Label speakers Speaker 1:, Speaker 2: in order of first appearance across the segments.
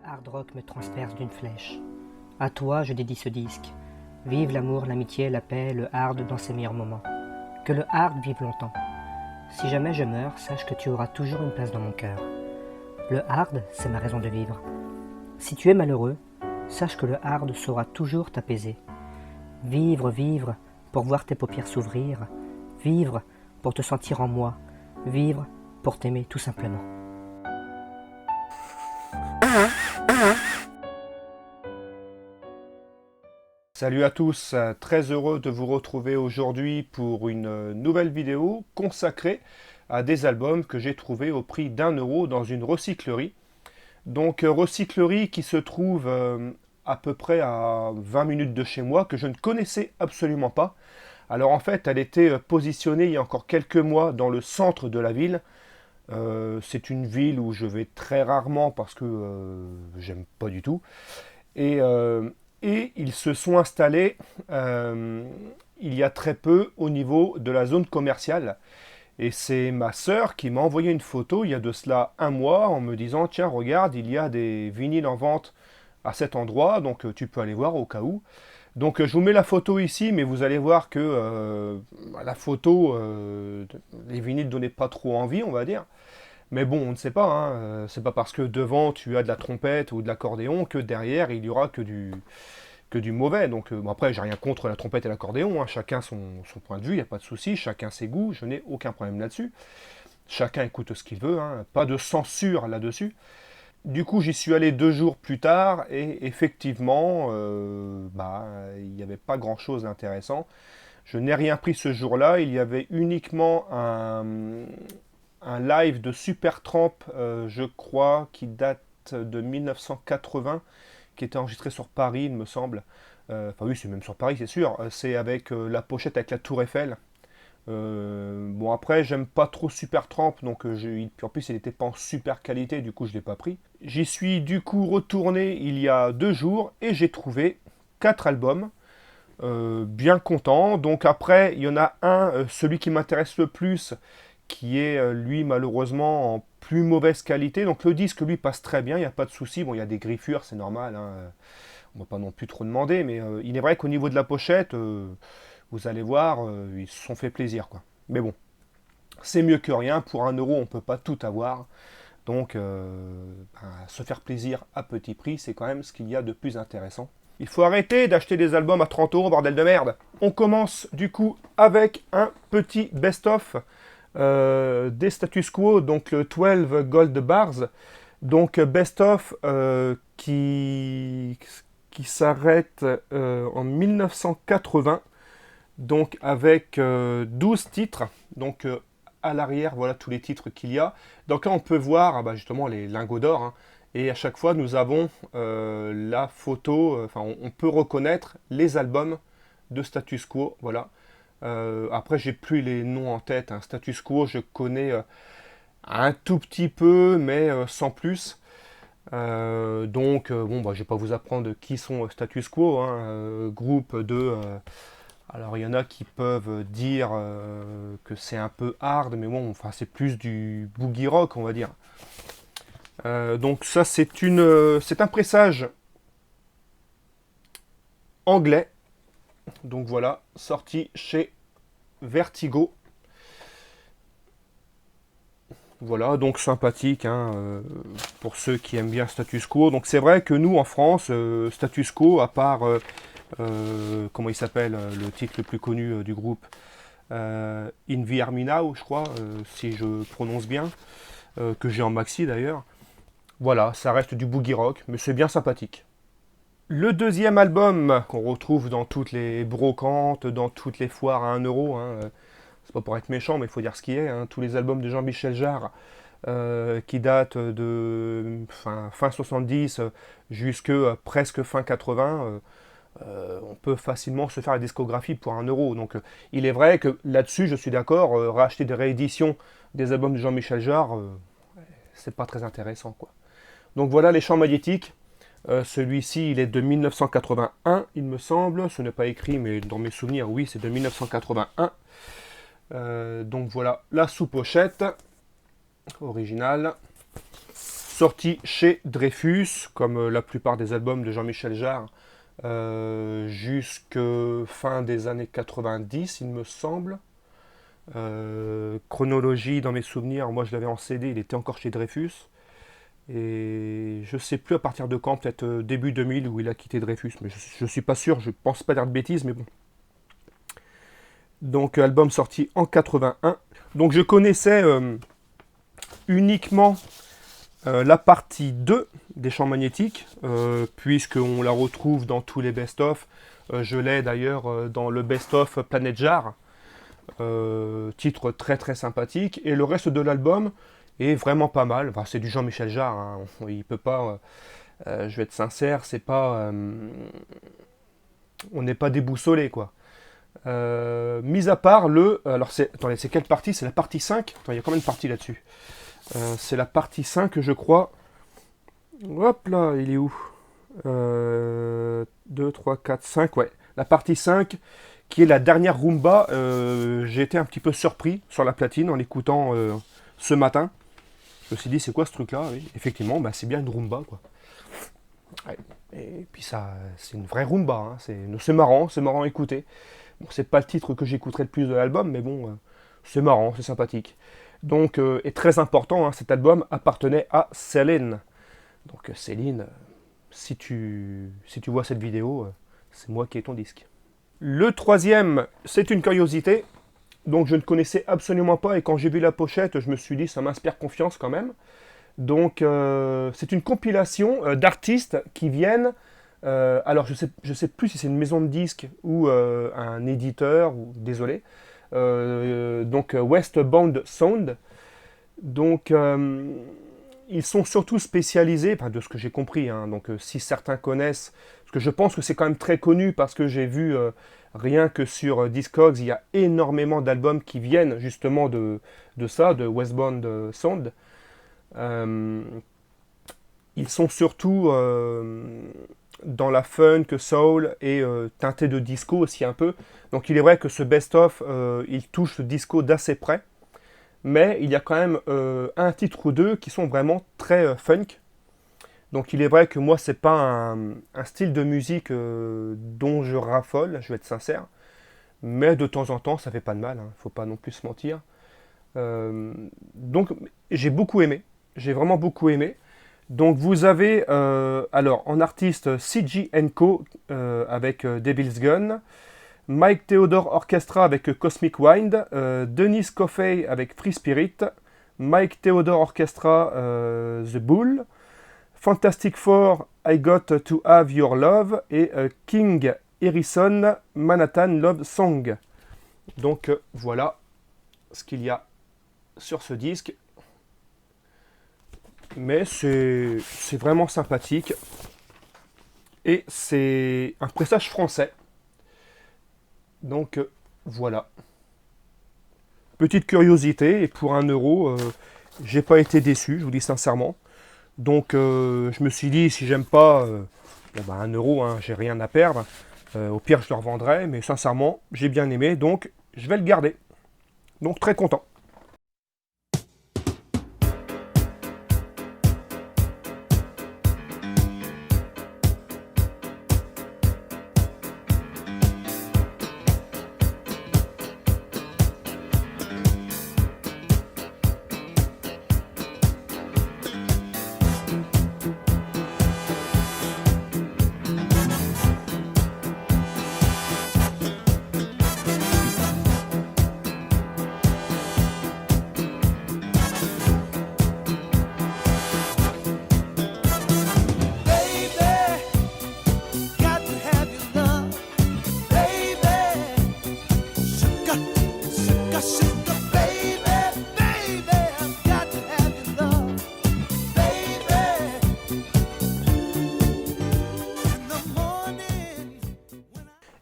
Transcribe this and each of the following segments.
Speaker 1: hard rock me transperce d'une flèche. À toi je dédie ce disque. Vive l'amour, l'amitié, la paix, le hard dans ses meilleurs moments. Que le hard vive longtemps. Si jamais je meurs, sache que tu auras toujours une place dans mon cœur. Le hard, c'est ma raison de vivre. Si tu es malheureux, sache que le hard saura toujours t'apaiser. Vivre, vivre, pour voir tes paupières s'ouvrir. Vivre, pour te sentir en moi. Vivre, pour t'aimer tout simplement.
Speaker 2: Salut à tous, très heureux de vous retrouver aujourd'hui pour une nouvelle vidéo consacrée à des albums que j'ai trouvés au prix d'1 € dans une recyclerie. Donc recyclerie qui se trouve à peu près à 20 minutes de chez moi, que je ne connaissais absolument pas. Alors en fait, elle était positionnée il y a encore quelques mois dans le centre de la ville. C'est une ville où je vais très rarement parce que j'aime pas du tout. Et ils se sont installés il y a très peu au niveau de la zone commerciale. Et c'est ma sœur qui m'a envoyé une photo il y a de cela un mois en me disant « Tiens, regarde, il y a des vinyles en vente à cet endroit, donc tu peux aller voir au cas où. » Donc je vous mets la photo ici, mais vous allez voir que la photo, les vinyles ne donnaient pas trop envie, on va dire. Mais bon, on ne sait pas, hein. C'est pas parce que devant tu as de la trompette ou de l'accordéon que derrière il y aura que du mauvais. Donc bon, après, j'ai rien contre la trompette et l'accordéon, hein. Chacun son point de vue, il n'y a pas de souci, chacun ses goûts, je n'ai aucun problème là-dessus. Chacun écoute ce qu'il veut, hein. Pas de censure là-dessus. Du coup, j'y suis allé 2 jours plus tard et effectivement, il n'y avait pas grand-chose d'intéressant. Je n'ai rien pris ce jour-là, il y avait uniquement un live de Supertramp, je crois, qui date de 1980, qui était enregistré sur Paris, il me semble. Enfin oui, c'est même sur Paris, c'est sûr. C'est avec la pochette avec la Tour Eiffel. Bon après, j'aime pas trop Supertramp, donc en plus il n'était pas en super qualité, du coup je l'ai pas pris. J'y suis du coup retourné il y a 2 jours et j'ai trouvé 4 albums. Bien content. Donc après, il y en a un, celui qui m'intéresse le plus, qui est lui malheureusement en plus mauvaise qualité. Donc le disque lui passe très bien, il n'y a pas de souci. Bon, il y a des griffures, c'est normal, hein. On ne va pas non plus trop demander, mais il est vrai qu'au niveau de la pochette, vous allez voir, ils se sont fait plaisir, quoi. Mais bon, c'est mieux que rien. Pour 1 € on ne peut pas tout avoir. Donc se faire plaisir à petit prix, c'est quand même ce qu'il y a de plus intéressant. Il faut arrêter d'acheter des albums à 30 €, bordel de merde. On commence du coup avec un petit best-of des Status Quo, donc le 12 Gold Bars. Donc best-of qui s'arrête en 1980, donc avec 12 titres. Donc à l'arrière, voilà tous les titres qu'il y a. Donc là, on peut voir justement les lingots d'or, hein. Et à chaque fois, nous avons la photo, enfin, on peut reconnaître les albums de Status Quo, voilà. Après, j'ai plus les noms en tête, hein. Status Quo, je connais un tout petit peu, mais sans plus. Donc, bon, je vais pas vous apprendre qui sont Status Quo, hein. Groupe de... alors, il y en a qui peuvent dire que c'est un peu hard, mais bon, enfin, c'est plus du boogie rock, on va dire. Donc ça c'est un pressage anglais. Donc voilà, sorti chez Vertigo. Voilà, donc sympathique, hein, pour ceux qui aiment bien Status Quo. Donc c'est vrai que nous en France, Status Quo, à part comment il s'appelle, le titre le plus connu du groupe, In the Army Now, je crois, si je prononce bien, que j'ai en maxi d'ailleurs. Voilà, ça reste du boogie rock, mais c'est bien sympathique. Le deuxième album qu'on retrouve dans toutes les brocantes, dans toutes les foires à 1 €, hein, c'est pas pour être méchant, mais il faut dire ce qui est, hein, tous les albums de Jean-Michel Jarre qui datent de fin 70 jusque presque fin 80, on peut facilement se faire la discographie pour 1 €. Donc il est vrai que là-dessus, je suis d'accord, racheter des rééditions des albums de Jean-Michel Jarre, c'est pas très intéressant, quoi. Donc voilà les champs magnétiques. Celui-ci, il est de 1981, il me semble. Ce n'est pas écrit, mais dans mes souvenirs, oui, c'est de 1981. Donc voilà la sous-pochette originale. sorti chez Dreyfus, comme la plupart des albums de Jean-Michel Jarre, jusque fin des années 90, il me semble. Chronologie, dans mes souvenirs, moi je l'avais en CD, il était encore chez Dreyfus. Et je sais plus à partir de quand, peut-être début 2000 où il a quitté Dreyfus, mais je suis pas sûr, je pense pas dire de bêtises, mais bon. Donc album sorti en 81. Donc je connaissais uniquement la partie 2 des champs magnétiques, puisqu'on la retrouve dans tous les best-of. Je l'ai d'ailleurs dans le best-of Planète Jarre, titre très très sympathique. Et le reste de l'album est vraiment pas mal. Enfin, c'est du Jean-Michel Jarre, hein. Il peut pas, je vais être sincère, c'est pas, on n'est pas déboussolé quoi. Mis à part le, alors attendez, c'est quelle partie? C'est la partie 5. Attends, il y a combien de parties là-dessus? C'est la partie 5, je crois. Hop là, il est où? 2, 3, 4, 5, ouais. La partie 5, qui est la dernière rumba. J'ai été un petit peu surpris sur la platine en l'écoutant ce matin. Je me suis dit, c'est quoi ce truc-là? Oui, effectivement, bah, c'est bien une rumba, quoi. Ouais. Et puis ça, c'est une vraie rumba, hein. C'est marrant à écouter. Bon, c'est pas le titre que j'écouterai le plus de l'album, mais bon, c'est marrant, c'est sympathique. Donc, et très important, hein, cet album appartenait à Céline. Donc Céline, si tu vois cette vidéo, c'est moi qui ai ton disque. Le troisième, c'est une curiosité. Donc je ne connaissais absolument pas et quand j'ai vu la pochette, je me suis dit ça m'inspire confiance quand même. Donc c'est une compilation d'artistes qui viennent. Alors je sais plus si c'est une maison de disques ou un éditeur, ou désolé. Donc Westbound Sound. Donc ils sont surtout spécialisés, enfin, de ce que j'ai compris, hein, donc si certains connaissent, parce que je pense que c'est quand même très connu parce que j'ai vu rien que sur Discogs, il y a énormément d'albums qui viennent justement de ça, de Westbound Sound. Ils sont surtout dans la funk, soul et teinté de disco aussi un peu. Donc il est vrai que ce best-of, il touche le disco d'assez près. Mais il y a quand même un titre ou deux qui sont vraiment très funk. Donc il est vrai que moi, c'est pas un style de musique dont je raffole, je vais être sincère. Mais de temps en temps, ça fait pas de mal, hein, faut pas non plus se mentir. Donc j'ai beaucoup aimé, j'ai vraiment beaucoup aimé. Donc vous avez alors en artiste CG Co avec Devil's Gun, Mike Theodore Orchestra avec Cosmic Wind, Dennis Coffey avec Free Spirit, Mike Theodore Orchestra The Bull, Fantastic Four I Got to Have Your Love et King Harrison Manhattan Love Song. Donc voilà ce qu'il y a sur ce disque. Mais c'est vraiment sympathique. Et c'est un pressage français. Donc voilà. Petite curiosité, et pour 1 euro, j'ai pas été déçu, je vous dis sincèrement. Donc je me suis dit, si j'aime pas, bon, bah, 1 euro, hein, j'ai rien à perdre. Au pire, je le revendrai, mais sincèrement, j'ai bien aimé, donc je vais le garder. Donc très content.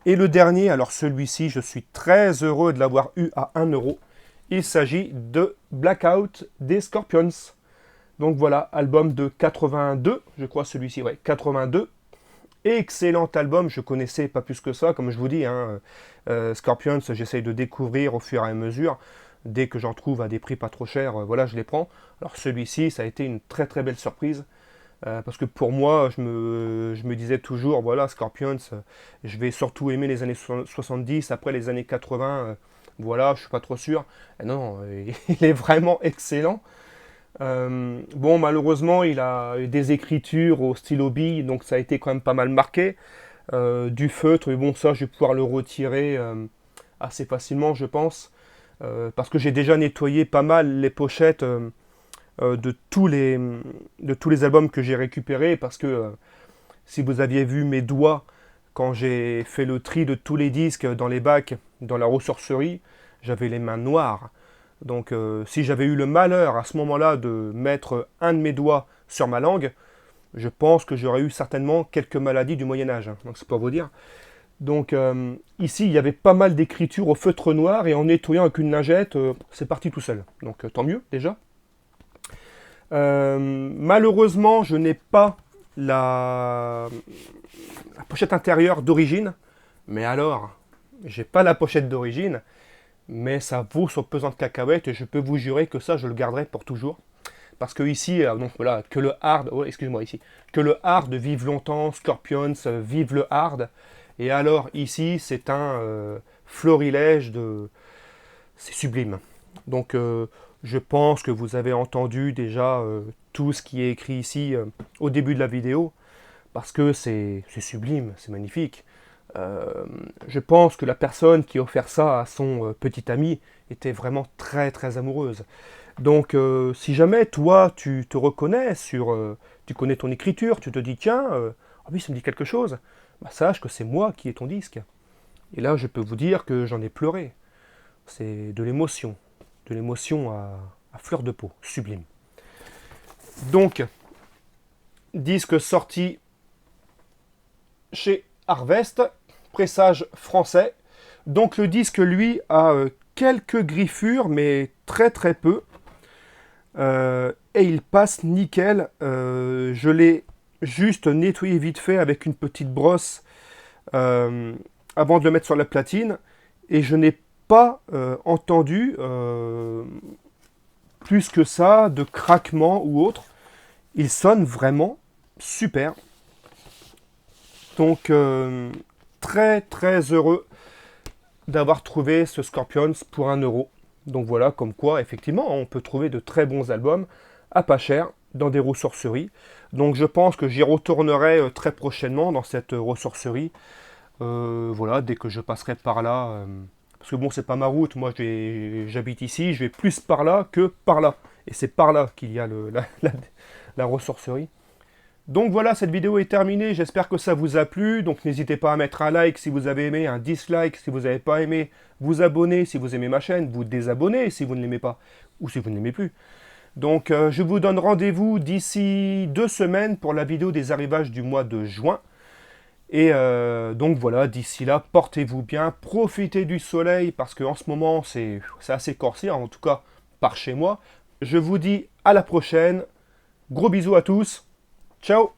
Speaker 2: Et le dernier, alors celui-ci, je suis très heureux de l'avoir eu à 1 euro. Il s'agit de Blackout des Scorpions. Donc voilà, album de 82, je crois celui-ci, ouais, 82. Excellent album, je connaissais pas plus que ça, comme je vous dis, hein, Scorpions, j'essaye de découvrir au fur et à mesure. Dès que j'en trouve à des prix pas trop chers, voilà, je les prends. Alors celui-ci, ça a été une très très belle surprise. Parce que pour moi, je me disais toujours, voilà, Scorpions, je vais surtout aimer les années 70, après les années 80, voilà, je suis pas trop sûr. Et non, il est vraiment excellent. Bon, malheureusement, il a eu des écritures au stylo bille, donc ça a été quand même pas mal marqué. Du feutre, mais bon, ça, je vais pouvoir le retirer assez facilement, je pense. Parce que j'ai déjà nettoyé pas mal les pochettes de tous les albums que j'ai récupérés. Parce que si vous aviez vu mes doigts quand j'ai fait le tri de tous les disques dans les bacs, dans la ressourcerie, j'avais les mains noires. Donc si j'avais eu le malheur à ce moment-là de mettre un de mes doigts sur ma langue, je pense que j'aurais eu certainement quelques maladies du Moyen-Âge. Hein. Donc c'est pour vous dire. Donc ici, il y avait pas mal d'écriture au feutre noir et en nettoyant avec une lingette, c'est parti tout seul. Donc tant mieux déjà. Malheureusement, je n'ai pas la pochette intérieure d'origine. Mais alors, j'ai pas la pochette d'origine, mais ça vaut son pesant de cacahuètes et je peux vous jurer que ça, je le garderai pour toujours. Parce que ici, donc voilà, que le hard, oh, excuse-moi ici, que le hard vive longtemps, Scorpions, vive le hard. Et alors ici, c'est un florilège de, c'est sublime. Donc je pense que vous avez entendu déjà tout ce qui est écrit ici au début de la vidéo, parce que c'est sublime, c'est magnifique. Je pense que la personne qui a offert ça à son petit ami était vraiment très très amoureuse. Donc si jamais toi tu te reconnais tu connais ton écriture, tu te dis tiens, ah oui ça me dit quelque chose, bah, sache que c'est moi qui ai ton disque. Et là je peux vous dire que j'en ai pleuré. C'est de l'émotion à fleur de peau, sublime. Donc, disque sorti chez Harvest, pressage français. Donc le disque, lui, a quelques griffures, mais très très peu. Et il passe nickel. Je l'ai juste nettoyé vite fait avec une petite brosse avant de le mettre sur la platine. Et je n'ai pas entendu plus que ça de craquement ou autre. Il sonne vraiment super. Donc très très heureux d'avoir trouvé ce Scorpions pour 1 €. Donc voilà, comme quoi effectivement on peut trouver de très bons albums à pas cher dans des ressourceries. Donc je pense que j'y retournerai très prochainement dans cette ressourcerie. Voilà, dès que je passerai par là. Parce que bon, c'est pas ma route, moi j'habite ici, je vais plus par là que par là. Et c'est par là qu'il y a la ressourcerie. Donc voilà, cette vidéo est terminée, j'espère que ça vous a plu. Donc n'hésitez pas à mettre un like si vous avez aimé, un dislike si vous n'avez pas aimé, vous abonner si vous aimez ma chaîne, vous désabonner si vous ne l'aimez pas, ou si vous ne l'aimez plus. Donc je vous donne rendez-vous d'ici 2 semaines pour la vidéo des arrivages du mois de juin. Et donc voilà, d'ici là, portez-vous bien, profitez du soleil, parce qu'en ce moment, c'est assez corsé, en tout cas par chez moi. Je vous dis à la prochaine, gros bisous à tous, ciao!